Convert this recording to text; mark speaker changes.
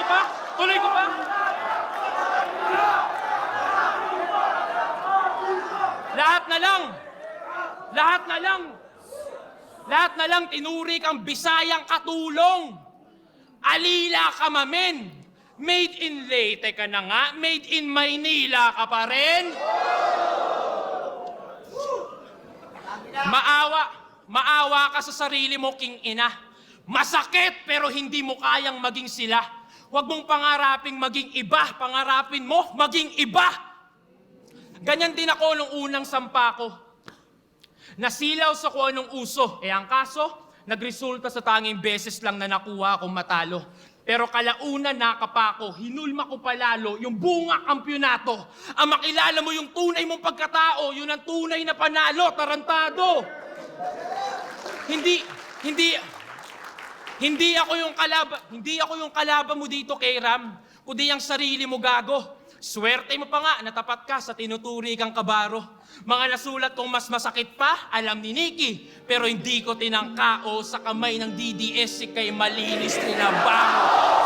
Speaker 1: pa? Tuloy ko pa? Lahat na lang tinuri kang Bisayang katulong. Alila ka mamen. Made in Leyte ka na nga, made in Maynila ka pa rin. Maawa ka sa sarili mo, king ina. Masakit pero hindi mo kayang maging sila. Huwag mong pangaraping maging iba, pangarapin mo maging iba. Ganyan din ako nung unang sampa ko. Nasilaw sa kung anong uso. Ang kaso, nagresulta sa tanging beses lang na nakuha akong matalo. Pero kalaunan nakapako, hinulma ko palalo yung bunga kampyonato. Ang makilala mo yung tunay mong pagkatao, yun ang tunay na panalo, tarantado. Hindi ako yung kalaban mo dito kay Ram, kundi ang sarili mo, gago. Swerte mo pa nga, natapat ka sa tinuturi kang kabaro. Mga nasulat kong mas masakit pa, alam ni Nikki. Pero hindi ko tinangkao sa kamay ng DDS si kay malinis nila baro.